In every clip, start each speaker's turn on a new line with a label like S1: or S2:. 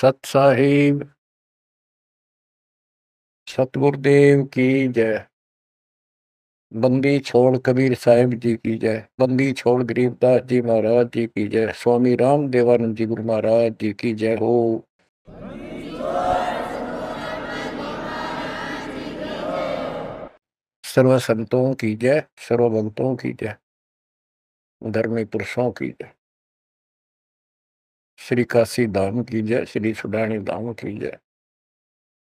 S1: सत साहिब सतगुरुदेव की जय। बंदी छोड़ कबीर साहिब जी की जय। बंदी छोड़ गरीबदास जी महाराज जी की जय। स्वामी राम देवानंद जी गुरु महाराज जी की जय हो। सर्व संतों की जय, सर्व भक्तों की जय, धर्मी पुरुषों की जय। श्री काशी धाम की जय, श्री सुडानी धाम की जय,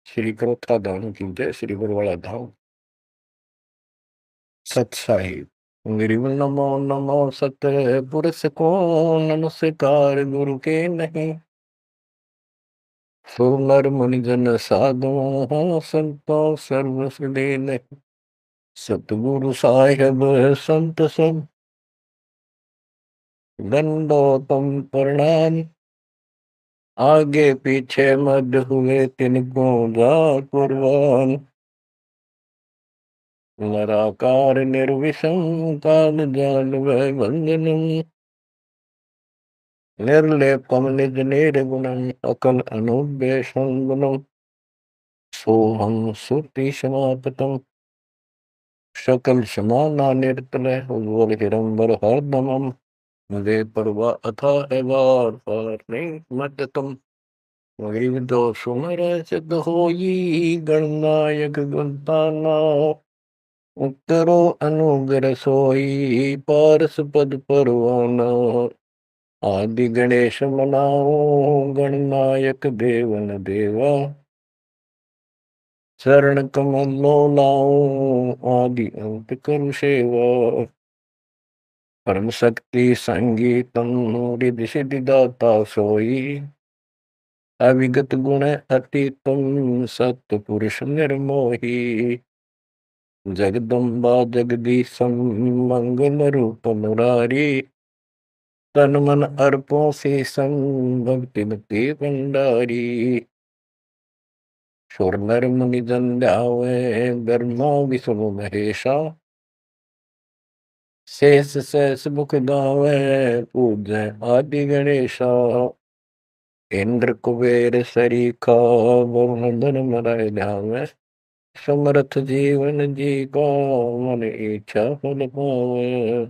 S1: श्री करोथा धाम की जय, श्री बरवाड़ा धाम। सत साहिब गिरिव नमो नमो सत पुरुष को नमस्कार गुरु के नहीं। सुनर मुनिजन साधु संतो सर्व सुदे नहीं। सतगुरु साहिब संत सब दंडोतम प्रणाम। आगे पीछे मद हुए तिनको जात कुर्बान। निराकार निर्विषम काल जाल वै बंधनम। निर्लेपम निज निर्गुणम अकल अनुव्यसनं गुणम। सोहम सुरति समापतम सकल समाना निर्तल उज्ज्वल हिरंबर हरदमम। मुझे परवा अथा है वार पार नहीं मत तुम। वही दो सुमर सिद्ध होई गणनायक गुणताना। उत्तरो अनुग्रह सोई पारस पद परवाना। आदि गणेश मनाओ गणनायक देवन देवा। शरण कमलो लाओ आदि अंत करु सेवा। परम शक्ति संगीतम रिधि सिद्धि दाता सोई। अविगत गुण अतीतम सत्य पुरुष निर्मोही। जगदम्बा जगदीशम मंगल रूप मुरारी। तन मन अर्पों से संग भक्ति मति भंडारी। सुर नर मुनि जन ध्यावे ब्रह्मा विष्णु महेशा। शेष शेष मुख गावे पूजै आदि गणेशा। इंद्र कुबेर सरीखा वरुण धन मराय ध्यावे। समर्थ जीवन जी का मन इच्छा फल पावे।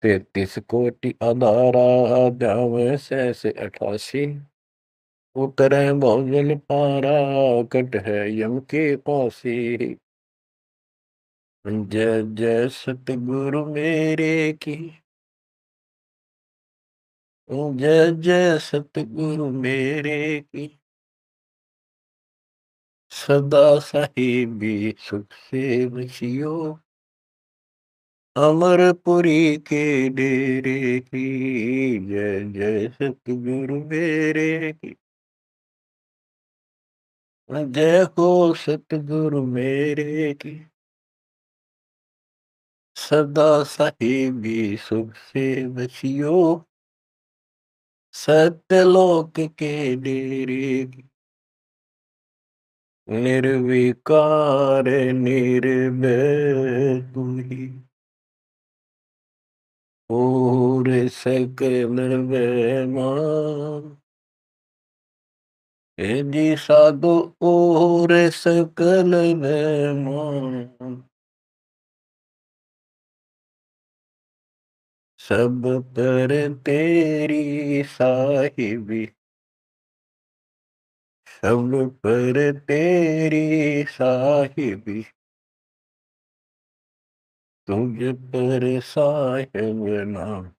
S1: 33 कोटि आधारा ध्यावे शेष 88। उतरे भोजन पारा कट है यम के पासी। जय जय सतगुरु मेरे की। जय जय सतगुरु मेरे की। सदा साहिबी सुख से बसियो। अमरपुरी के डेरे की। जय जय सतगुरु मेरे की। जय हो सतगुरु मेरे की। सदा साहिबी सुख से बसियो। सत्यलोक के डेरे की। निर्विकार निर्भय तू ही। और सकल बेमान। हे जी साधु और सकल बेमान। सब पर तेरी साहिबी। सब पर तेरी साहिबी। तुझ पर साहिब नाम।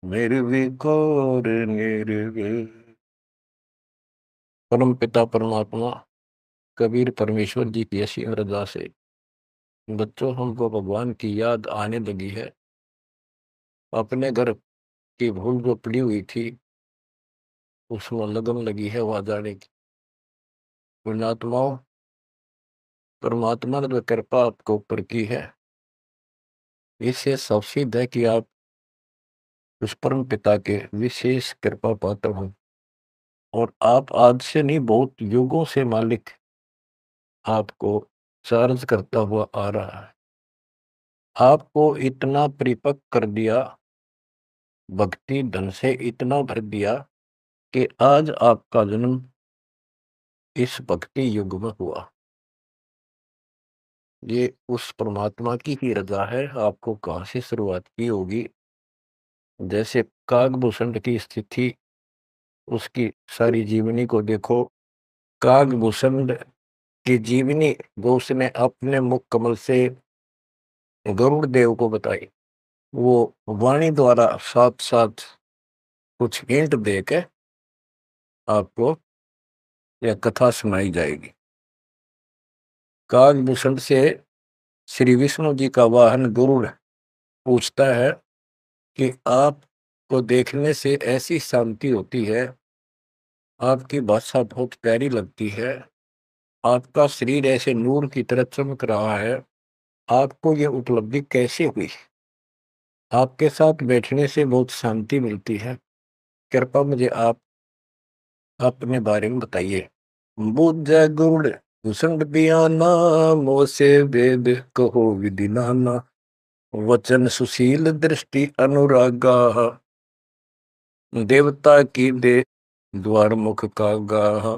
S1: निर्विकार निर्भय। परम पिता परमात्मा कबीर परमेश्वर जी की ऐसी अरदास है। बच्चों हमको भगवान की याद आने लगी है। अपने घर की भूल जो पड़ी हुई थी उसमें लगन लगी है वहां जाने की। पुण्यात्माओं, परमात्मा ने जो कृपा आपको ऊपर की है इससे सब सिद्ध है कि आप उस परम पिता के विशेष कृपा पात्र हो। और आप आज से नहीं बहुत युगों से मालिक आपको चार्ज करता हुआ आ रहा है। आपको इतना परिपक्व कर दिया, भक्ति धन से इतना भर दिया कि आज आपका जन्म इस भक्ति युग में हुआ। ये उस परमात्मा की ही रज़ा है, आपको कहाँ से शुरुआत की होगी। जैसे कागभूषण की स्थिति, उसकी सारी जीवनी को देखो। कागभूषण की जीवनी वो उसने अपने मुख कमल से गरुड़ देव को बताई। वो वाणी द्वारा साथ साथ कुछ हिंट दे के आपको यह कथा सुनाई जाएगी। कागभूषण से श्री विष्णु जी का वाहन गरुड़ पूछता है कि आपको देखने से ऐसी शांति होती है, आपकी भाषा बहुत प्यारी लगती है, आपका शरीर ऐसे नूर की तरह चमक रहा है, आपको ये उपलब्धि कैसे हुई। आपके साथ बैठने से बहुत शांति मिलती है, कृपया मुझे आप अपने बारे में बताइए। बुझ गुड़ भूषण बियाना, मोह से वेद कहो विधि नाना, वचन सुशील दृष्टि अनुरागा, देवता की दे द्वार मुख का गाह,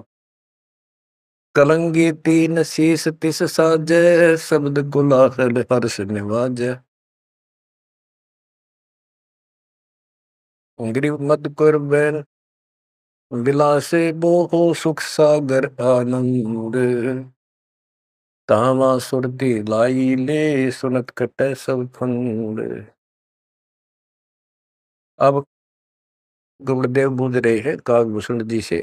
S1: कलंगी तीन शीस तिस साजय, शब्द गुलाल हर्ष निवाजय, ग्रीव मद कर बैन विलासे बोहो सुख सागर आनंद, तावा सुरती लाई ले सुनत कटे सब फंद। अब गुरुदेव बूझ रहे हैं कागभूषण जी से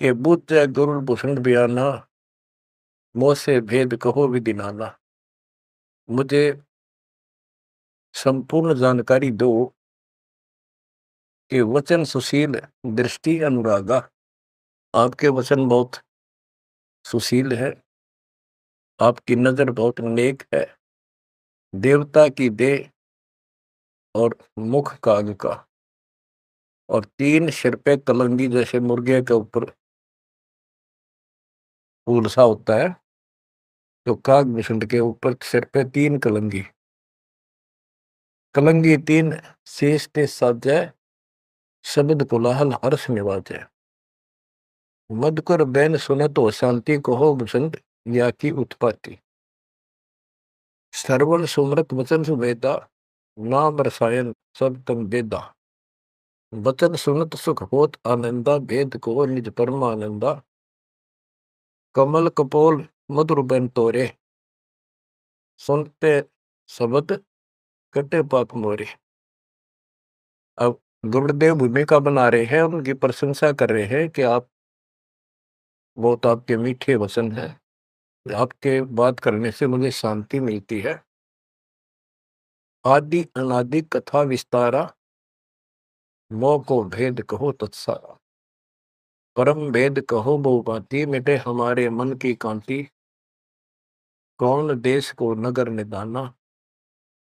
S1: कि बुझ जाए गुरु भूषण बयाना, मोह से भेद कहो विधि नाना। मुझे संपूर्ण जानकारी दो कि वचन सुशील दृष्टि अनुरागा, आपके वचन बहुत सुशील है, आपकी नजर बहुत नेक है, देवता की देह और मुख काग का, और तीन सिर पे कलंगी जैसे मुर्गे के ऊपर फूल सा होता है, तो कागभूषण के ऊपर सिर पे तीन कलंगी, कलंगी तीन शेष ते साजय, शब्द कोलाहल हर्ष निवाजय, मधुकर बैन सुनत हो शांति कहो बसंत, या की उत्पत्ति, श्रवण सुमरत वचन सुवेदा, नाम रसायन सब तम वेदा, वचन सुनत सुख होत आनंदा, भेद को निज परमानंदा, कमल कपोल मधुर बैन तोरे, सुनते शब्द कटे पाप मोरे। अब गुरुदेव भूमिका बना रहे हैं, उनकी प्रशंसा कर रहे हैं कि आप बहुत आपके मीठे वचन हैं, आपके बात करने से मुझे शांति मिलती है। आदि अनादि कथा विस्तारा, मोह को भेद कहो तत्सारा, परम भेद कहो बहु भांति, मिटे हमारे मन की कांति, कौन देश को नगर निदाना,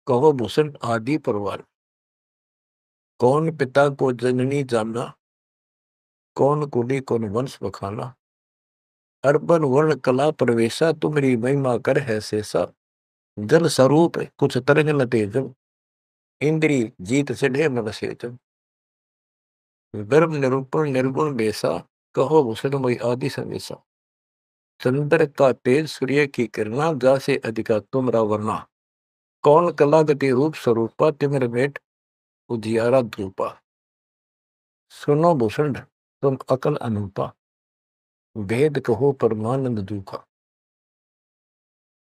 S1: कहो भूषण आदि परवार, कौन पिता को जननी जाना, कौन कुली कौन वंश बखाना, अर्बन वर्ण कला प्रवेशा, तुम्हारी महिमा कर है शेषा, जल स्वरूप कुछ तरंग न तेजन, इंद्री जीत चढ़े मन सेजन, गर्भ निरूपण निर्गुण बेसा, कहो भूषण वही आदि समेसा, चंद्र का तेज सूर्य की किरणा, जासे अधिका तुमरा वर्णा, कौन कला गति रूप स्वरूपा, तिमिर भेंट उजियारा धूपा, सुनो भूषण तुम अकल अनूपा, भेद कहो परमानंद दुखा।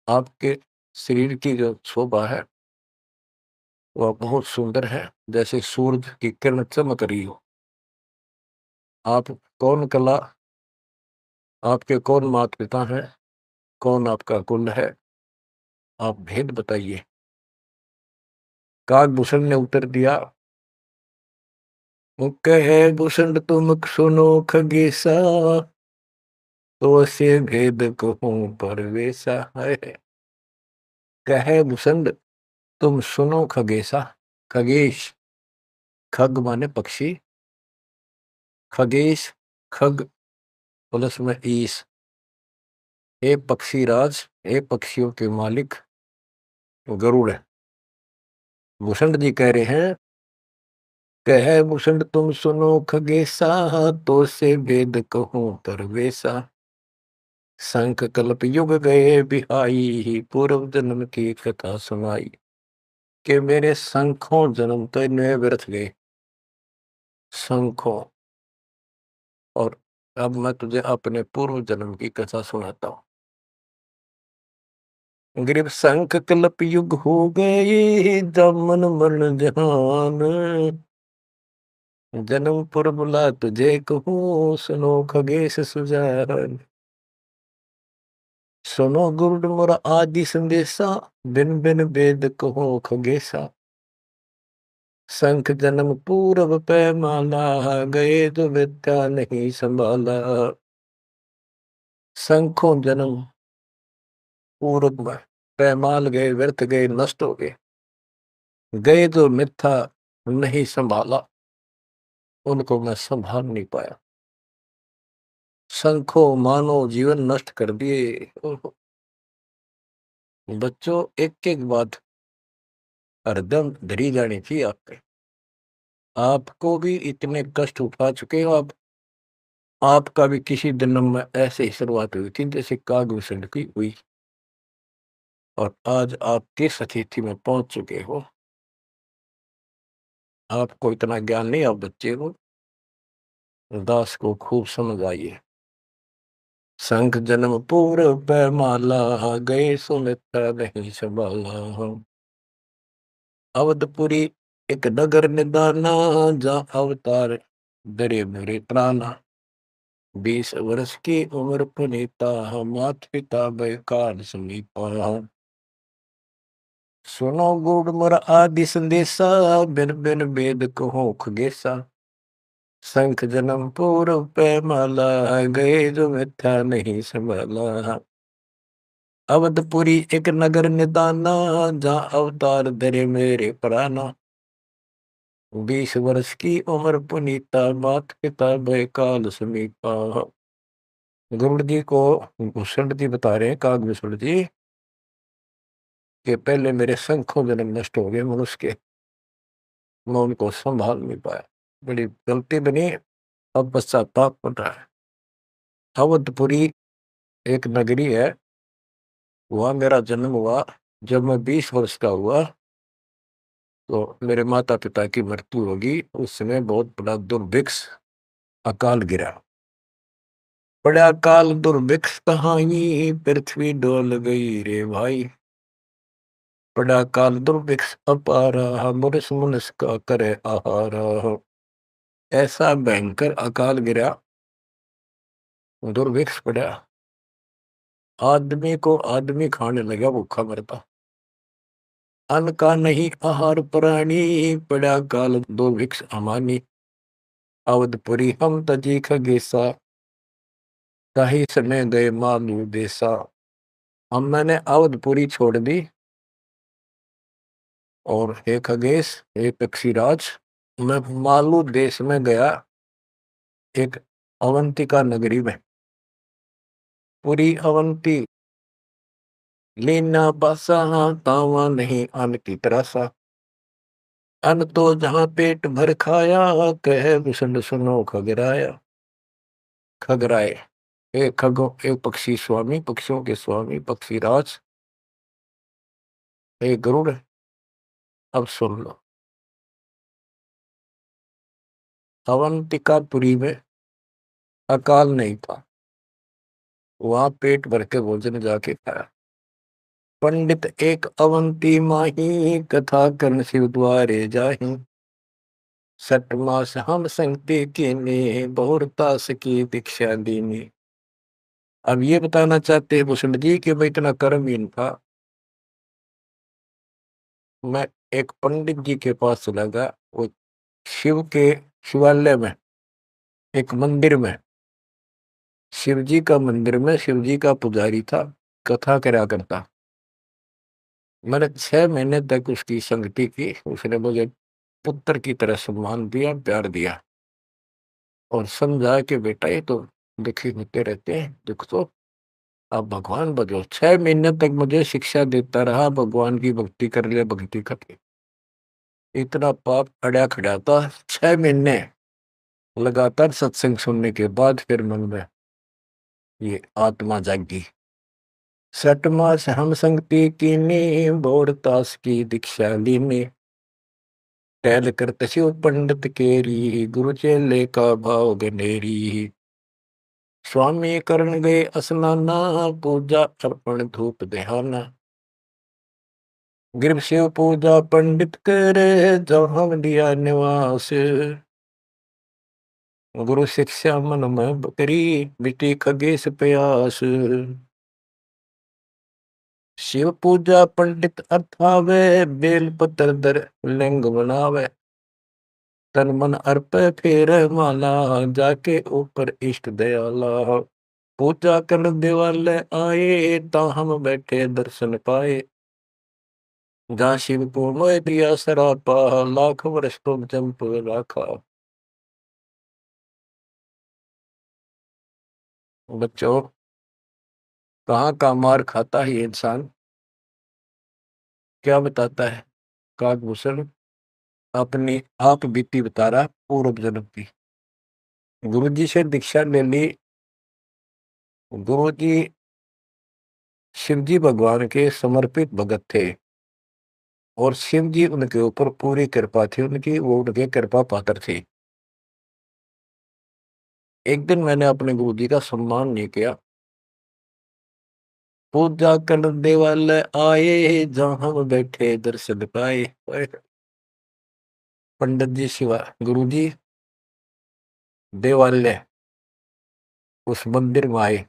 S1: आपके शरीर की जो शोभा है वह बहुत सुंदर है, जैसे सूरज की किरण चमक रही हो। आप कौन कला, आपके कौन माता पिता हैं, कौन आपका कुल है, आप भेद बताइए। कागभूषण ने उत्तर दिया, कहे भूषण तुम सुनो खगेसा, तो से भेद कहूं परवेसा है। कहे भूषण तुम सुनो खगेसा, खगेश, खग माने पक्षी, खगेश खग प्लस में ईश, हे पक्षी राज, हे पक्षियों के मालिक गरुड़ है। भूषण जी कह रहे हैं कह भूषण तुम सुनो खगेसा, तो से वेद कहूं तरवेसा। शंख कल्प युग गए बिहाई, पूर्व जन्म की कथा सुनाई। कि मेरे शंखों जन्म तो इनमें व्यर्थ गए, शंखों। और अब मैं तुझे अपने पूर्व जन्म की कथा सुनाता हूँ। ग्रीव शंख कल्प युग हो गए, जब मन मरण जहान। जन्म पर बुला तुझे कहूँ, सुनो खगेश सुजान। सुनो गुरुड मोर आदि संदेशा, बिन बिन वेद कहो खगेसा। शंख जन्म पूरब पैमाला, गए जो विद्या नहीं संभाला। शंखों जन्म पूरब में पैमाल गए, व्यर्थ गए, नष्ट हो गए। गए जो मिथ्या नहीं संभाला, उनको मैं संभाल नहीं पाया। शंखों मानो जीवन नष्ट कर दिए। बच्चों, एक एक बात हरदम धरी जानी चाहिए आपके। आपको भी इतने कष्ट उठा चुके हो आप। आपका भी किसी जन्म में ऐसे ही शुरुआत हुई थी जैसे कागभूषण की हुई, और आज आप किस स्थिति में पहुंच चुके हो। आपको इतना ज्ञान नहीं, आप बच्चे हो। दास को खूब समझ आइए। शंख जन्म पूर्व पैमाला, गए सुमित्रा नहीं संभाला। अवधपुरी एक नगर निदाना, जा अवतार दरे मेरे प्राणा। 20 वर्ष की उम्र पुनीता, मात पिता बैकार समीपा। सुनो गुड़ मोर आदि संदेशा, बिन बिन वेद कहो खगेसा। शंख जन्म पूर्व पैमाला, गए जो मिथ्या नहीं संभाला। अवधपुरी एक नगर निदाना, जहाँ अवतार धरे मेरे प्राणा। 20 वर्ष की उम्र पुनीता, मात पिता बैकाल समीपा। गुरुड़ जी को भूषण जी बता रहे हैं, कागभूषण जी, कि पहले मेरे शंखों जन्म नष्ट हो गए मनुष्य के, मैं उनको संभाल नहीं पाया। बड़ी गलती बनी, अब पश्चाताप बन रहा है। अवधपुरी एक नगरी है, वहां मेरा जन्म हुआ। जब मैं 20 वर्ष का हुआ तो मेरे माता पिता की मृत्यु होगी। उस समय बहुत बड़ा दुर्भिक्ष अकाल गिरा। बड़ा अकाल दुर्भिक्ष कहानी, पृथ्वी डोल गई रे भाई। बड़ा काल दुर्भिक्ष अपारा, मुरस मुनस का करे आहारा। ऐसा भयंकर अकाल गिरा, दुर्भिक्ष पड़ा। आदमी को आदमी खाने लगा, भूखा मरता। अन्न का नहीं आहार प्राणी, पड़ा काल दुर्भिक्ष अमानी। अवधपुरी हम तजी खगेसा, ताही समय गए मालू देसा। हम मैंने अवधपुरी छोड़ दी, और हे खगेश, हे पक्षीराज, मैं मालू देश में गया, एक अवंतिका नगरी में। पूरी अवंती लीना बासा, तावा नहीं अन्न की तरासा। अन्न तो जहां पेट भर खाया, कहे भूषण सुनो खगराया। खगराए, एक खगो, एक पक्षी स्वामी, पक्षियों के स्वामी पक्षीराज, एक गरुड़, अब सुन लो। अवंतिकापुरी में अकाल नहीं था, वहां पेट भर के भोजन जाके खाया। पंडित एक अवंती माही, कथा कर्ण शिव द्वारे जाही। 6 मास हम संगति कीनी, बहुरतास की दीक्षा दीनी। अब ये बताना चाहते हैं भूषण जी कि मैं इतना कर्महीन था। मैं एक पंडित जी के पास चला गया, वो शिव के शिवालय में, एक मंदिर में, शिव जी का मंदिर में, शिव जी का पुजारी था, कथा करा करता। मैंने 6 महीने तक उसकी संगति की। उसने मुझे पुत्र की तरह सम्मान दिया, प्यार दिया, और समझा कि बेटा ये तो दुखी होते रहते हैं, दुख तो आप भगवान बजो। 6 महीने तक मुझे शिक्षा देता रहा, भगवान की भक्ति कर ले, भक्ति कर ले। इतना पाप अड़ा खड़ा था। 6 महीने लगातार सत्संग सुनने के बाद फिर मन में ये आत्मा जागी। सठ मास हम संगति कीनी, बोर तास की दीक्षा लीनी। टहल कर शिव पंडित केरी, गुरु चेले का भाव गनेरी। स्वामी करण गए स्नाना, पूजा अर्पण धूप देहाना। गिर शिव पूजा पंडित करे, जहाँ लिया निवास। गुरु शिक्षा मन में करी, मिट्टी खगेश प्यास। शिव पूजा पंडित अथावे, बेल पत्र दर लिंग बनावे। तन मन अर्प फेर माला, जाके ऊपर इष्ट दयाला। पूजा कर दिवाले आए, ता हम बैठे दर्शन पाए। जहाँ शिव को मोह दिया सरापा, लाख वर्ष तुम जंप राखा। बच्चों, कहाँ का मार खाता है ये इंसान? क्या बताता है काकभूषण? अपनी आप बीती बता रहा पूर्व जन्म की। गुरु जी से दीक्षा ले ली। गुरु जी शिव जी भगवान के समर्पित भगत थे और शिव जी उनके ऊपर पूरी कृपा थी उनकी, वो उनके कृपा पात्र थे। एक दिन मैंने अपने गुरु जी का सम्मान नहीं किया। पूजा करने वाले आए, जहां हम बैठे दर्शन पाए। पंडित जी शिवा गुरु जी देवालय उस मंदिर में आए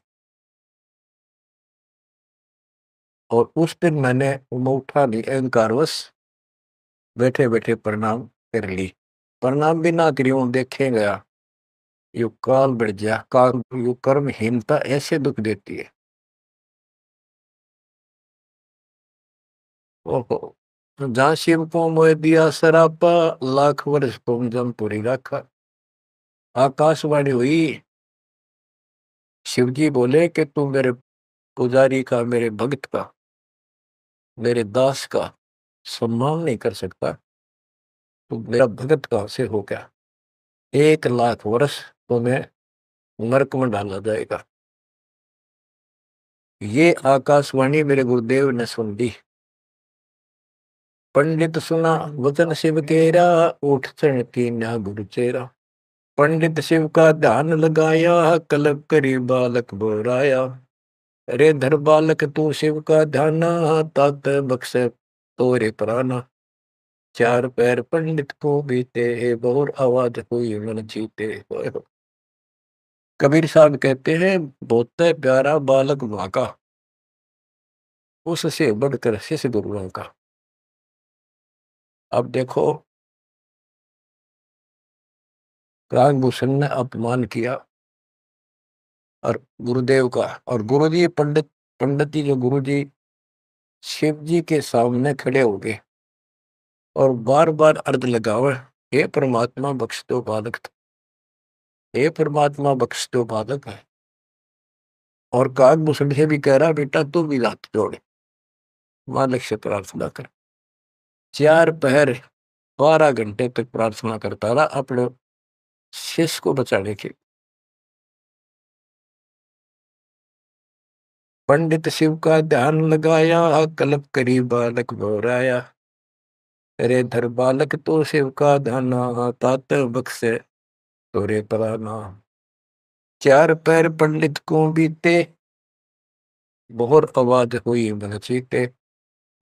S1: और उस दिन मैंने उठा नहीं, अहंकारवश बैठे बैठे प्रणाम कर ली। प्रणाम भी ना करी हूं, देखे गया यू काल बढ़ गया। काल यू कर्महीनता ऐसे दुख देती है। ओहो, जहाँ शिव को मोह दिया सरापा, लाख वर्ष तुम जमपुरी रखा। आकाशवाणी हुई। शिव जी बोले कि तू मेरे पुजारी का, मेरे भक्त का, मेरे दास का सम्मान नहीं कर सकता, तू मेरा भगत कहां से हो गया? 1 लाख वर्ष तुम्हें नरक में डाला जाएगा। ये आकाशवाणी मेरे गुरुदेव ने सुन ली। पंडित सुना वचन शिव तेरा, उठ चढ़ की ना गुरु चेरा। पंडित शिव का ध्यान लगाया, कलब करी बालक बोराया। अरे धर बालक तू शिव का ध्याना, तात बख्शे तोरे प्राणा। 4 पैर पंडित को बीते, बहुत आवाज हुई मन जीते। कबीर साहब कहते हैं, बहुत प्यारा बालक माँ का, उससे बढ़कर शिष्य गुरुओं का। अब देखो, काकभूषण ने अपमान किया और गुरुदेव का। और गुरु जी पंडित जी जो गुरु जी शिव जी के सामने खड़े हो गए और बार बार अर्ज लगावे, हे परमात्मा बख्श दो बालक, हे परमात्मा बख्श दो बालक है। और काकभूषण से भी कह रहा, बेटा तू भी हाथ जोड़े, मालिक से प्रार्थना कर। 4 पहर 12 घंटे तक प्रार्थना करता रहा अपने शिष्य को बचाने के। पंडित शिव का ध्यान लगाया, कल्प करी बालक घोराया। अरे धर बालक तो शिव का ध्याना, तात बख्शे तोरे प्राणा। 4 पैर पंडित को बीते, बहुत आवाज हुई मन चीते।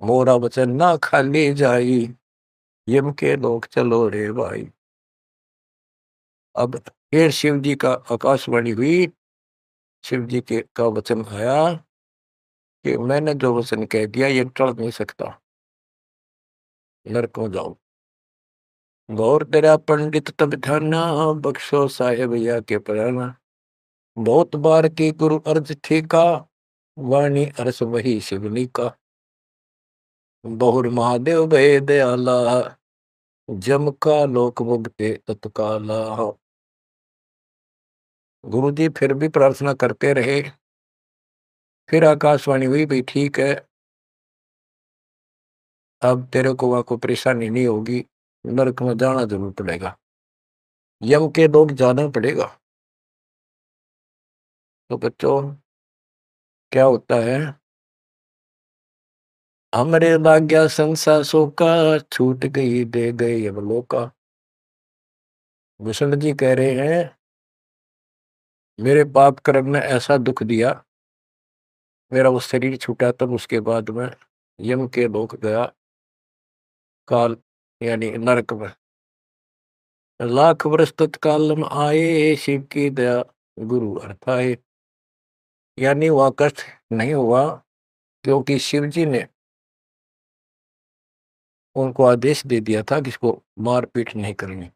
S1: मोरा वचन ना खाली जाई, यम के लोग चलो रे भाई। अब फिर शिव जी का आकाशवाणी हुई। शिव जी के का वचन आया कि मैंने जो वचन कह दिया ये टल नहीं सकता, नरकों जाओ। गौर तेरा पंडित तब ध्याना, बख्शो साहेब या के प्राणा। बहुत बार की गुरु अर्ज ठीका, वाणी अरस वही शिवनी का। बहुर महादेव भय दयाला, जम का लोक मुक्ते तत्काला। गुरु जी फिर भी प्रार्थना करते रहे। फिर आकाशवाणी हुई, भाई ठीक है, अब तेरे को वहां को परेशानी नहीं होगी, नरक में जाना जरूर पड़ेगा, यम के लोग जाना पड़ेगा। तो बच्चों क्या होता है, हमरे लाग्या संसासों का, छूट गई दे गई अवलोका। भूषण जी कह रहे हैं मेरे पाप कर्म ने ऐसा दुख दिया, मेरा वो शरीर छूटा, तब उसके बाद में यम के लोक गया, काल यानी नरक में। लाख वर्ष तत्काल में आए, शिव की दया गुरु अर्थाए। यानी वह कष्ट नहीं हुआ, क्योंकि शिव जी ने उनको आदेश दे दिया था कि इसको मारपीट नहीं करनी,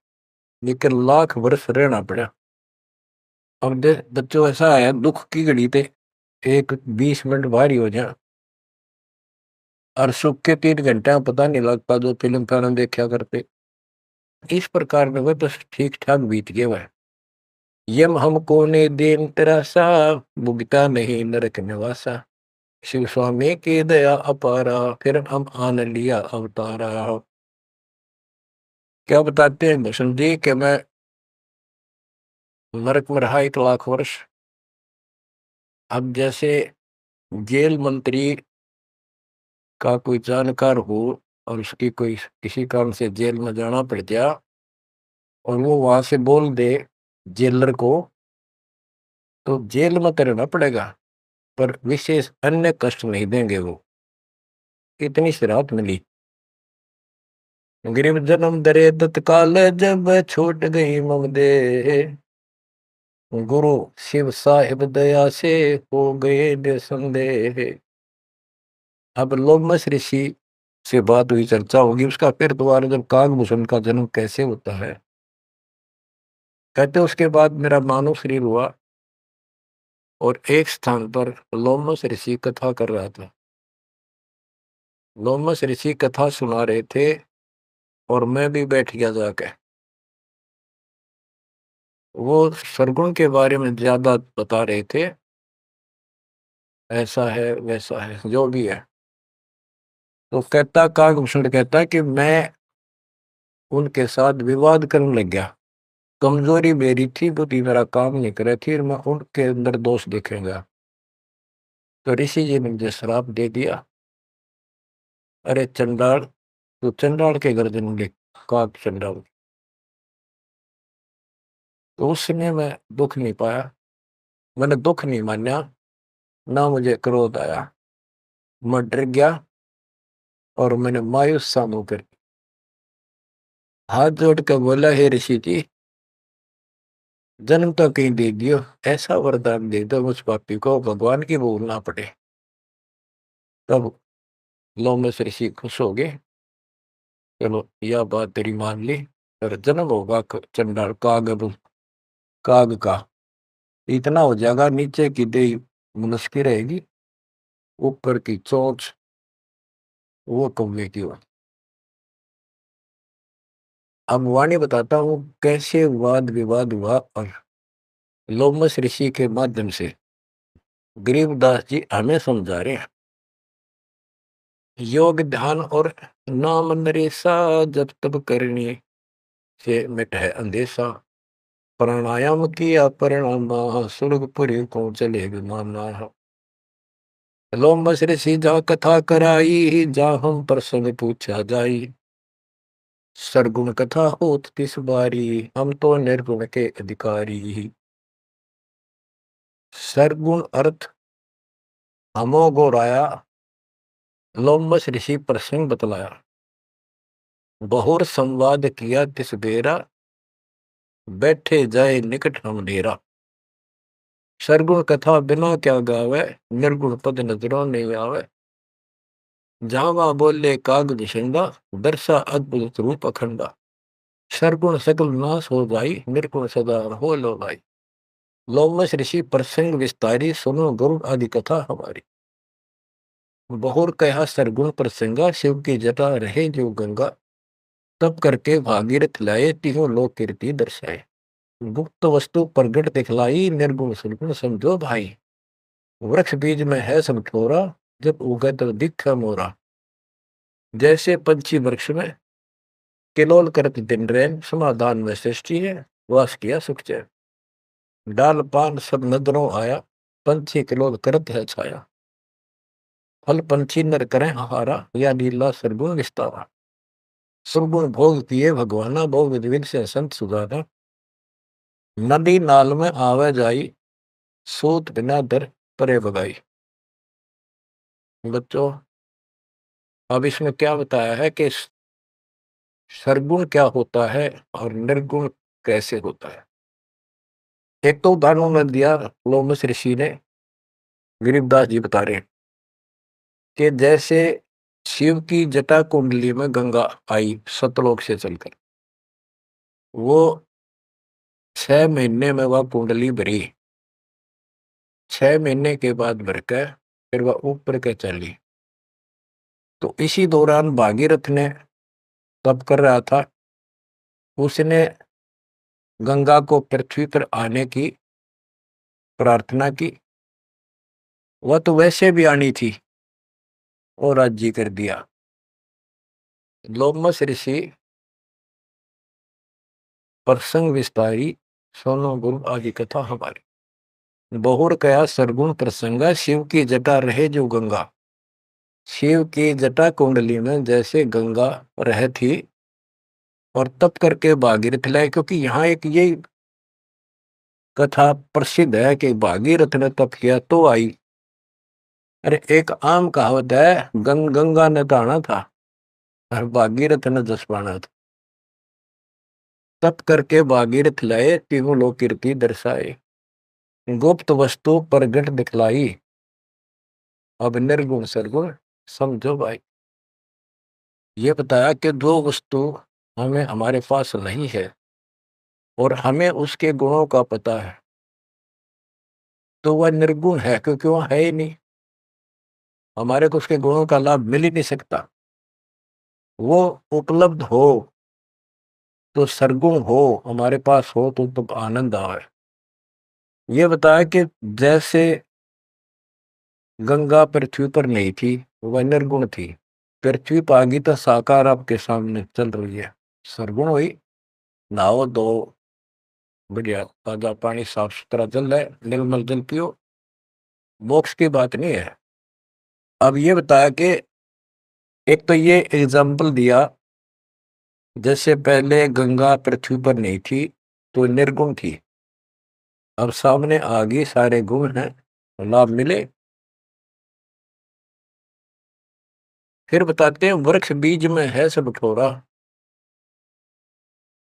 S1: लेकिन लाख वर्ष रहना पड़ा। अब बच्चों ऐसा है, दुख की घड़ी पे एक 20 मिनट भारी हो जाए और सुख के 3 घंटे में पता नहीं लगता, जो फिल्म फिल्म देखा करते इस प्रकार में वह बस ठीक ठाक बीत गया वह। यम हमको ने देन तरासा, भुगता नहीं नरक निवासा। शिव स्वामी की दया अपारा, फिर हम आन लिया अवतारा। क्या बताते हैं भूषण जी कि मैं नरक में रहा 1 लाख वर्ष। अब जैसे जेल मंत्री का कोई जानकार हो और उसकी कोई किसी कारण से जेल में जाना पड़ गया, और वो वहां से बोल दे जेलर को, तो जेल में तो रहना पड़ेगा, पर विशेष अन्य कष्ट नहीं देंगे वो। इतनी सी राहत मिली। गरीब जन्म दरे तत्काल, जब छूट गई मम दे, गुरु शिव साहिब दया से हो गए निसंदेह। अब लोमस ऋषि से बात हुई, चर्चा होगी उसका, फिर दोबारा जब कागभूषण का जन्म कैसे होता है, कहते उसके बाद मेरा मानव शरीर हुआ और एक स्थान पर लोमस ऋषि कथा कर रहा था। लोमस ऋषि कथा सुना रहे थे और मैं भी बैठ गया जाके। वो सरगुण के बारे में ज्यादा बता रहे थे, ऐसा है वैसा है जो भी है। तो कहता कागभूषण कहता कि मैं उनके साथ विवाद करने लग गया। कमजोरी मेरी थी, बुद्धि मेरा काम नहीं करे थी, और मैं उनके अंदर दोष देखेंगा। तो ऋषि जी ने मुझे श्राप दे दिया, अरे चंडाल, तो चंडाल के गर्दन ले, काग चंडाल। तो उस समय मैं दुख नहीं पाया, मैंने दुख नहीं माना, ना मुझे क्रोध आया। मैं डर गया और मैंने मायूस सा मुंह कर हाथ जोड़ कर बोला, हे ऋषि जी, जन्म तो कहीं दे दियो, ऐसा वरदान दे दो मुझ पापी को भगवान की भूल ना पड़े। तब लोमस ऋषि खुश हो गए, चलो यह बात तेरी मान ली, और जन्म होगा चंडाल काग का, इतना हो जाएगा, नीचे की देह मनुष्य की रहेगी, ऊपर की चोंच वो कौवे की हो। अब वाणी बताता हूँ कैसे वाद विवाद हुआ, और लोमस ऋषि के माध्यम से गरीबदास जी हमें समझा रहे हैं। योग ध्यान और नाम नरेसा, जब तब करने से मिट है अंदेशा। प्राणायाम किया परिणाम, स्वर्गपुरी को चले विमाना। लोमस ऋषि जा कथा कराई, जा हम प्रसंग पूछा जाई। सरगुण कथा होत तिस बारी, हम तो निर्गुण के अधिकारी। सरगुण अर्थ हमो गोराया, लोमस ऋषि प्रसंग बतलाया। बहुर संवाद किया तिस बेरा, बैठे जाए निकट हम डेरा। सरगुण कथा बिना क्या गावे, निर्गुण पद नजरों नहीं आवे। जावा बोले काग निषंगा, दर्शा अद्भुत रूप अखंडा। सरगुण सकल नाश हो जाई, निर्गुण सदा हो लो भाई। लोमस ऋषि प्रसंग विस्तारी, सुनो गुरु आदि कथा हमारी। बहुर कहा सरगुण प्रसंगा, शिव की जटा रहे जो गंगा। तब करके भागीरथ लाए, तीनों लोक कीर्ति दर्शाए। गुप्त वस्तु प्रगट दिखलाई, निर्गुण सदगुण समझो भाई। वृक्ष बीज में है सब ठोरा, जब उगे तो दिख मोरा। जैसे पंछी वृक्ष में किलोल करत दिन रैन, समाधान में सृष्टि है, वास किया सुख चैन। डाल पान सब नजरों आया, पंछी किलोल करत है छाया। फल पंछी नर करें आहारा, या लीला सरगुण विस्तारा। सुरगुण भोग पिए भगवाना, भोग विधि विधि से संत सुजाना। नदी नाल में आवे जाई, सूत बिना दर परे बगाई। बच्चों, अब इसमें क्या बताया है कि सरगुण क्या होता है और निर्गुण कैसे होता है। एक तो उदाहरण उन्होंने दिया, लोमस ऋषि ने, गरीबदास जी बता रहे हैं कि जैसे शिव की जटा कुंडली में गंगा आई सतलोक से चलकर, वो 6 महीने में वह कुंडली भरी, 6 महीने के बाद भरकर फिर वह ऊपर के चली। तो इसी दौरान भागीरथ ने तप कर रहा था, उसने गंगा को पृथ्वी पर आने की प्रार्थना की। वह तो वैसे भी आनी थी और राज्य कर दिया। लोमस ऋषि प्रसंग विस्तारी, सोनो गुरु आदि कथा हमारी। बहुर कया सरगुण प्रसंगा, शिव की जटा रहे जो गंगा। शिव की जटा कुंडली में जैसे गंगा रह थी और तप करके भागीरथ लाए, क्योंकि यहाँ एक ये कथा प्रसिद्ध है कि भागीरथ ने तप किया तो आई। अरे एक आम कहावत है, गंगा ने नहाना था और भागीरथ ने जस पाना था। तप करके भागीरथ लाए, तीनों लोक कीर्ति दर्शाए। गुप्त वस्तु प्रगट दिखलाई, अब निर्गुण सरगुण समझो भाई। ये बताया कि दो वस्तु हमें हमारे पास नहीं है और हमें उसके गुणों का पता है, तो वह निर्गुण है, क्योंकि वह है ही नहीं, हमारे को उसके गुणों का लाभ मिल ही नहीं सकता। वो उपलब्ध हो तो सरगुण हो, हमारे पास हो तो आनंद आए। ये बताया कि जैसे गंगा पृथ्वी पर नहीं थी, वह निर्गुण थी। पृथ्वी पर आ गई तो साकार आपके सामने चल रही है, सरगुण हुई। नहाओ दो, बढ़िया ताजा पानी, साफ सुथरा जल है, निर्मल जल पियो, मोक्ष की बात नहीं है। अब ये बताया कि एक तो ये एग्जाम्पल दिया, जैसे पहले गंगा पृथ्वी पर नहीं थी तो निर्गुण थी, अब सामने आ गई, सारे गुण हैं, लाभ मिले। फिर बताते हैं, वृक्ष बीज में है सब ठोरा,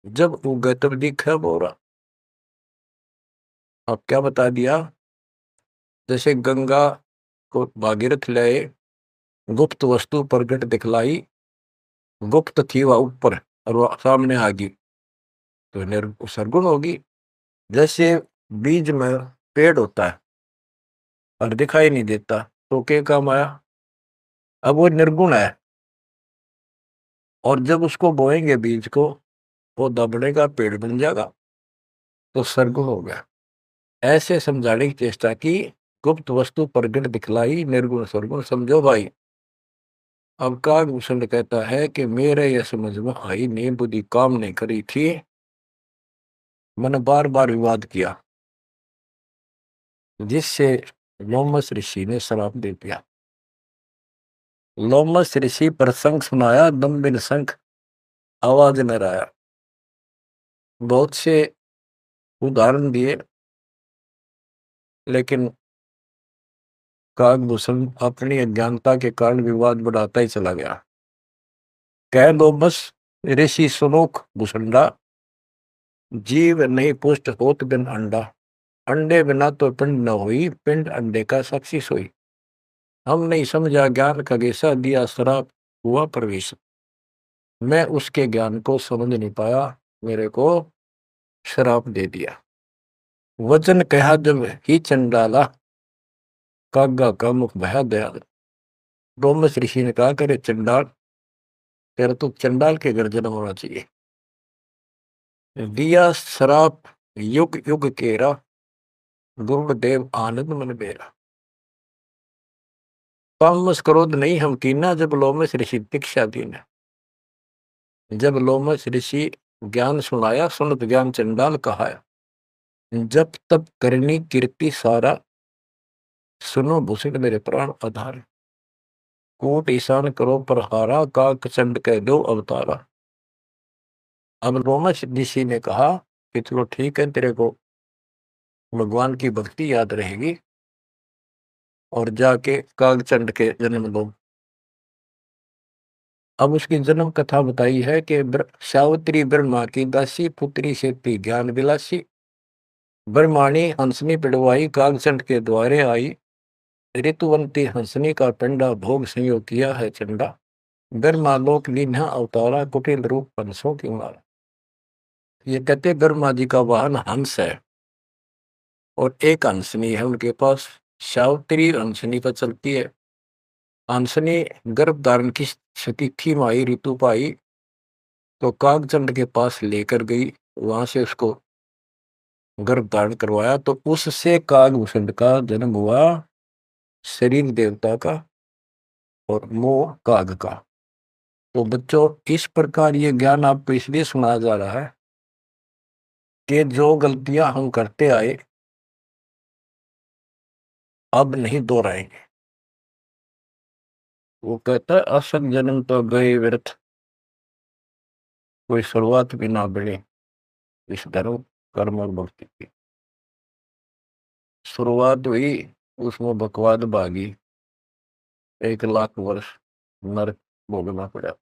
S1: जब उगे तब दिखे बोरा। अब क्या बता दिया, जैसे गंगा को भागीरथ लाए, गुप्त वस्तु प्रगट दिखलाई, गुप्त थी वह ऊपर और वह सामने आ गई, तो सरगुण होगी। जैसे बीज में पेड़ होता है और दिखाई नहीं देता, तो क्या काम आया, अब वो निर्गुण है। और जब उसको बोएंगे बीज को, वो दबड़ेगा, पेड़ बन जाएगा, तो सरगुण हो गया। ऐसे समझाने की चेष्टा की, गुप्त वस्तु प्रगट दिखलाई, निर्गुण सरगुण समझो भाई। अब कागभूषण कहता है कि मेरे यह समझ में आई नहीं, बुद्धि काम नहीं करी थी, मैंने बार बार विवाद किया, जिससे लोमस ऋषि ने श्राप दे दिया। लोमस ऋषि प्रसंग सुनाया, दम बिन शंख आवाज न आया। बहुत से उदाहरण दिए, लेकिन कागभूषण अपनी अज्ञानता के कारण विवाद बढ़ाता ही चला गया। कह लोमस ऋषि सुनोख भूषंडा, जीव नहीं पुष्ट होत बिन अंडा। अंडे बिना तो पिंड न हुई, पिंड अंडे का साक्षी सोई। हम नहीं समझा ज्ञान का गेसा, दिया श्राप हुआ प्रवेश। मैं उसके ज्ञान को समझ नहीं पाया, मेरे को श्राप दे दिया। वचन कहा जब ही चंडाला, कागा का मुख भया दयाल। डोमस ऋषि ने कहा, करे चंडाल, तेरा तो चंडाल के घर जन्म होना चाहिए। दिया श्राप युग युग केरा, गुरुदेव आनंद मन बेरा। तामस क्रोध नहीं हम कीना, जब लोमस ऋषि दीक्षा दीन। जब लोमश ऋषि ज्ञान सुनाया, सुनत ज्ञान चंडाल कहाया। जब तब करनी कीर्ति सारा, सुनो भूषण मेरे प्राण आधार। कोट ईशान करो प्रहारा, काक चंड कह दो अवतारा। अब लोमश ऋषि ने कहा कि चलो ठीक है, तेरे को भगवान की भक्ति याद रहेगी और जाके कागचंड के जन्म लो। अब उसकी जन्म कथा बताई है कि सावित्री ब्रह्मा की दासी, पुत्री से थी ज्ञान विलासी। ब्रह्माणी हंसनी पिड़वाई, कागचंड के द्वारे आई। ऋतुवंती हंसनी का पिंडा, भोग संयोग किया है चंडा। ब्रह्मा लोक लीन्हा अवतारा, कुटिल रूप हंसों की मारा। ये कहते ब्रह्मा जी का वाहन हंस है और एक हंसनी है उनके पास। सावित्री हंसनी पर चलती है। हंसनी गर्भ धारण की स्थिति में आई, ऋतु पाई तो कागचंद के पास लेकर गई। वहां से उसको गर्भ धारण करवाया तो उससे कागभूषण का जन्म हुआ, शरीर देवता का और मोह काग का। तो बच्चों, इस प्रकार ये ज्ञान आपको इसलिए सुनाया जा रहा है कि जो गलतियां हम करते आए अब नहीं दोहराएंगे। वो कहता है असत जन्म तो गए व्यर्थ, कोई शुरुआत भी ना बढ़े इस धर्म कर्म और भक्ति की। शुरुआत हुई, उसमें बकवाद भागी, 1 लाख वर्ष नरक भोगना पड़ा।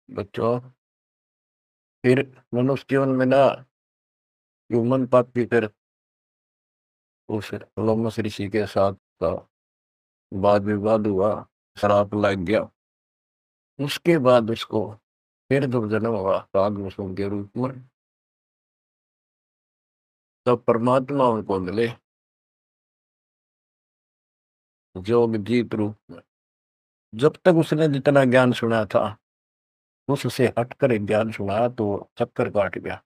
S1: बच्चों, फिर मनुष्य जीवन में ना ह्यूमन पापी फिर उस लोमस ऋषि के साथ का वाद विवाद हुआ, शराब लग गया। उसके बाद उसको फिर जब जन्म हुआ कागभूषण के रूप में, तब परमात्मा उनको मिले जोग जीत रूप में। जब तक उसने जितना ज्ञान सुना था उससे हटकर एक ज्ञान सुना तो चक्कर काट गया,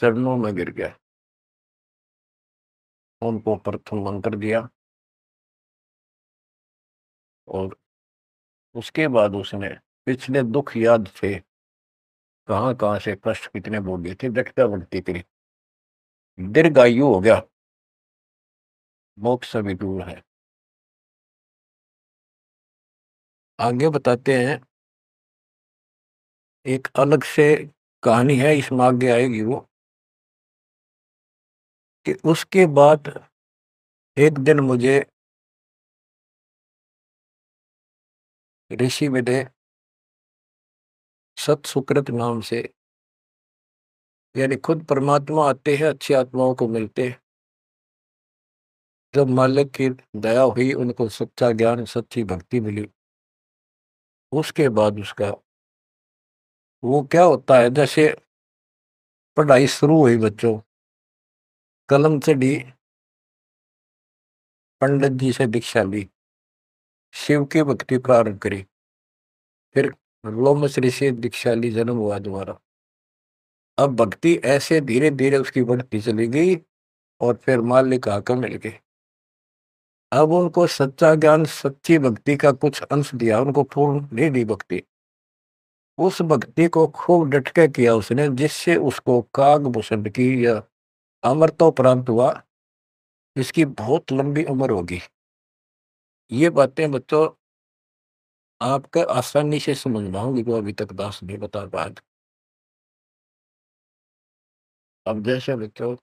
S1: चरणों में गिर गया। उनको प्रथम मंत्र दिया और उसके बाद उसने पिछले दुख याद थे, कहाँ कहाँ से कष्ट कितने भोगे थे, व्यक्ता बढ़ती थी, दीर्घायु हो गया, मोक्ष भी दूर है। आगे बताते हैं, एक अलग से कहानी है, इसमें आगे आएगी वो, कि उसके बाद एक दिन मुझे ऋषि मिले सत सुकृत नाम से, यानी खुद परमात्मा आते हैं, अच्छी आत्माओं को मिलते हैं। जब मालिक की दया हुई, उनको सच्चा ज्ञान सच्ची भक्ति मिली, उसके बाद उसका वो क्या होता है, जैसे पढ़ाई शुरू हुई बच्चों, कलम चढ़ी, पंडित जी से दीक्षा ली, शिव की भक्ति प्रारंभ करी, फिर लोमस ऋषि से दीक्षा ली, जन्म हुआ दोबारा। अब भक्ति ऐसे धीरे धीरे उसकी बढ़ती चली गई और फिर मालिक आकर मिल गए। अब उनको सच्चा ज्ञान सच्ची भक्ति का कुछ अंश दिया, उनको पूर्ण नहीं दी भक्ति। उस भक्ति को खूब डट के किया उसने, जिससे उसको कागभूषण की या अमरत्व प्राप्त हुआ। इसकी बहुत लंबी उम्र होगी। ये बातें बच्चों आपका आसानी से समझ पाऊंगी जो अभी तक दास नहीं बता पाया। अब जैसे बच्चों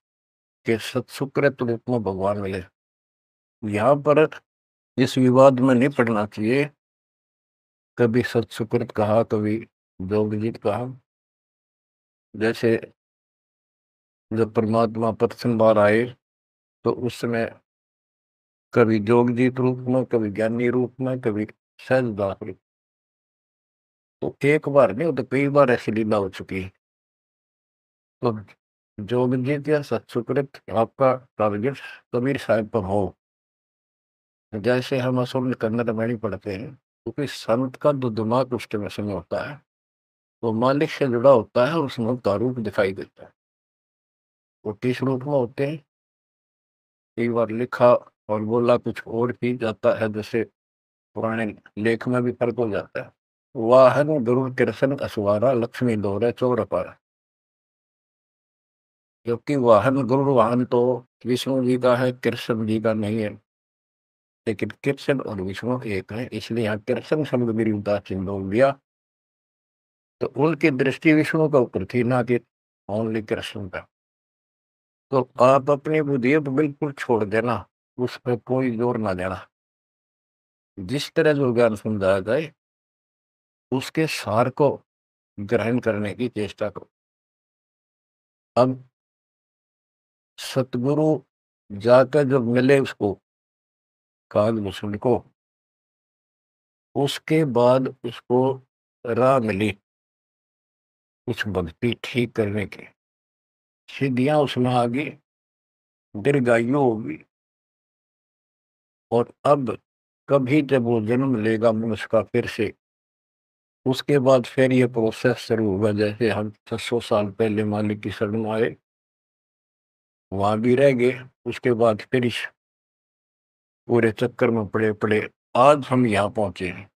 S1: के सत्सुकृत रूप में भगवान मिले, यहाँ पर इस विवाद में नहीं पड़ना चाहिए, कभी सत्सुकृत कहा, कभी जोगजीत कहा। जैसे जब परमात्मा प्रथम बार आए तो उस समय कभी जोगजीत रूप में, कभी ज्ञानी रूप में, कभी सहजदास रूप। तो एक बार नहीं, वो तो कई बार ऐसी लीला हो चुकी है। तो जोगजीत या सत्सुकृत आपका टारगेट कबीर साहब पर हो, जैसे हम असल कन्नड़ में नहीं पढ़ते हैं, क्योंकि संत का जो दिमाग उस समय होता है वो मालिक से जुड़ा होता है और उसमें उसका रूप दिखाई देता है। वो किस रूप में होते हैं, कई बार लिखा और बोला कुछ और ही जाता है, जैसे पुराने लेख में भी फर्क हो जाता है। वाहन गुरु कृष्ण असवारा लक्ष्मी दौरे चोर पर। क्योंकि वाहन गुरु वाहन तो विष्णु जी का है, कृष्ण जी का नहीं है। लेकिन कृष्ण और विष्णु एक है, इसलिए यहाँ कृष्ण शब्द मेरी उदासीन हो गया। तो उनकी दृष्टि विष्णु के ऊपर थी, ना कि ओनली कृष्ण का। तो आप अपनी बुद्धि पर बिल्कुल छोड़ देना, उस पर कोई जोर ना देना। जिस तरह जो ज्ञान समझाया जाए उसके सार को ग्रहण करने की चेष्टा करो। अब सतगुरु जाकर जब मिले उसको, कालभूषण को, उसके बाद उसको राह मिली कुछ भक्ति ठीक करने की, सिद्धियां उसमें आ गई, दीर्घायु होगी। और अब कभी जब वो जन्म लेगा मनुष्य का फिर से, उसके बाद फिर ये प्रोसेस शुरू होगा। जैसे हम 600 साल पहले मालिक की शरण में आए, वहां भी रह गए, उसके बाद फिर इस पूरे चक्कर में पड़े पड़े आज हम यहाँ पहुंचे हैं।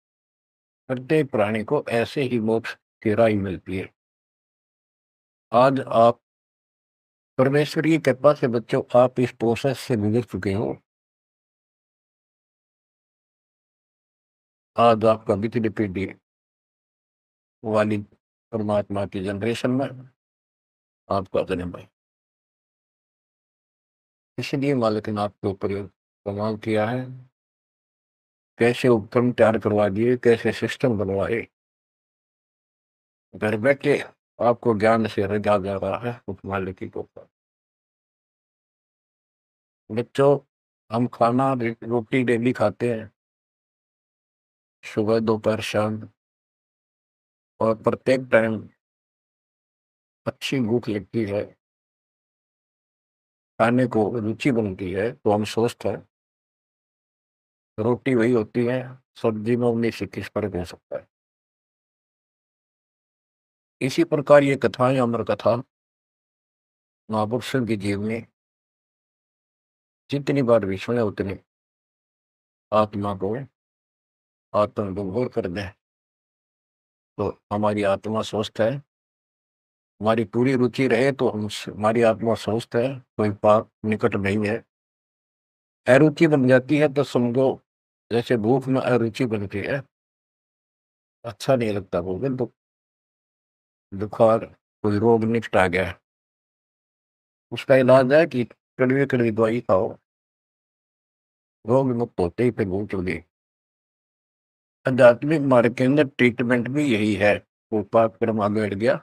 S1: प्रत्येक प्राणी को ऐसे ही मोक्ष की राह मिलती है। आज आप परमेश्वर की कृपा से बच्चों, आप इस प्रोसेस से गुजर चुके हो। आज आपका बिजली पीढ़ी वाली परमात्मा की जनरेशन में आपका जन्म है। इसलिए मालिक ने आपके ऊपर कमाल किया है। कैसे उपकरण तैयार करवा दिए, कैसे सिस्टम बनवाए, घर बैठे आपको ज्ञान से रजा जा रहा है उस मालिक की कृपा। बच्चों, हम खाना रोटी डेली खाते हैं, सुबह दोपहर शाम, और प्रत्येक टाइम अच्छी भूख लगती है, खाने को रुचि बनती है, तो हम स्वस्थ हैं। रोटी वही होती है, सब्जी में 19-21 फर्क हो सकता है। इसी प्रकार ये कथाएं, अमर कथा महापुरुषों की जीवनी जितनी बार भी सुने उतनी आत्मा को आत्मविभोर कर दें, तो हमारी आत्मा स्वस्थ है। हमारी पूरी रुचि रहे तो हम, हमारी आत्मा स्वस्थ है, कोई पाप निकट नहीं है। अरुचि बन जाती है तो समझो जैसे भूख में अरुचि बनती है, अच्छा नहीं लगता, बोले तो बुखार, कोई रोग निकट आ गया है, उसका इलाज है कि कड़वी कड़वी दवाई खाओ, रोग मुक्त होते ही फिर भूख लगी। आध्यात्मिक मार्ग के अंदर ट्रीटमेंट भी यही है। वो पाप कर्म आगे बढ़ गया,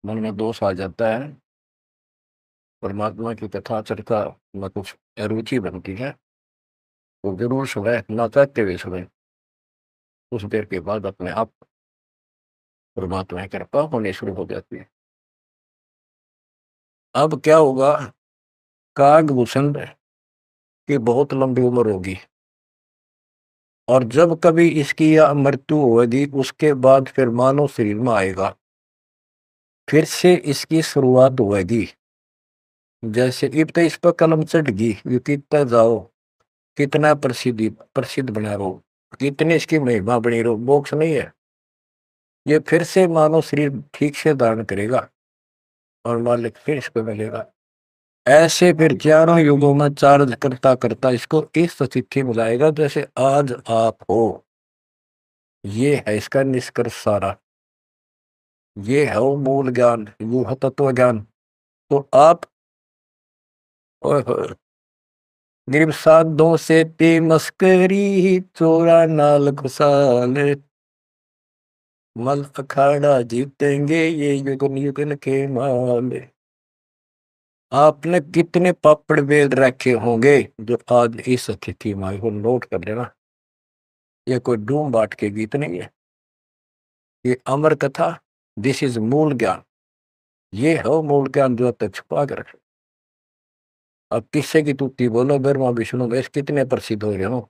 S1: मन में दोष आ जाता है, परमात्मा की कथा चर्चा में कुछ अरुचि बनती है, तो जरूर सुने, ना चाहते हुए सुने। कुछ देर के बाद अपने आप परमात्मा की कृपा होने शुरू हो जाती है। अब क्या होगा, कागभूषण की बहुत लंबी उम्र होगी, और जब कभी इसकी यह मृत्यु होगी उसके बाद फिर मानव शरीर में आएगा, फिर से इसकी शुरुआत होगी। जैसे इब तो इस पर कलम चढ़ गई, ये कितना जाओ, कितना प्रसिद्धि प्रसिद्ध बना रहो, कितनी इसकी महिमा बनी रहो, मोक्ष नहीं है। ये फिर से मानव शरीर ठीक से धारण करेगा और मालिक फिर इसको मिलेगा। ऐसे फिर चारों युगों में चार्ज करता करता इसको इस स्थिति में लाएगा जैसे आज आप हो। ये है इसका निष्कर्ष सारा, ये है वो मूल ज्ञान, वो है तत्व ज्ञान। तो आप गिरब साधों से ते मस्करी, चोरा नाल घुसाल, मल अखाड़ा जीतेंगे ये युगन युगन के माल। आपने कितने पापड़ बेल रखे होंगे जो आज इस स्थिति में आए हो, नोट कर लेना। ये कोई डूम बाट के गीत नहीं है, ये अमर कथा, दिस इज मूल ज्ञान। ये है मूल ज्ञान जो तक छुपा कर रखे। अब किससे की तुत्ती बोलो, ब्रह्मा विष्णु महेश कितने प्रसिद्ध हो रहे हो,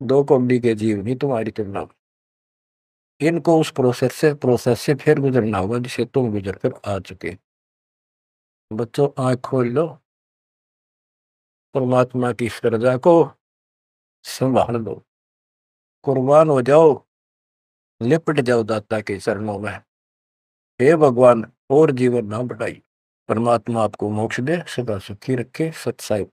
S1: दो कौड़ी के जीव नहीं तुम्हारी तुलना में। इनको उस प्रोसेस से फिर गुजरना होगा जिसे तुम गुजर कर आ चुके। बच्चों, आंख खोल लो, परमात्मा की इस रजा को संभाल लो, कुर्बान हो जाओ। लिपट जाओ दाता के चरणों में। हे भगवान, और जीवन ना बढ़ाई। परमात्मा आपको मोक्ष दे, सदा सुखी रखे। सत साई।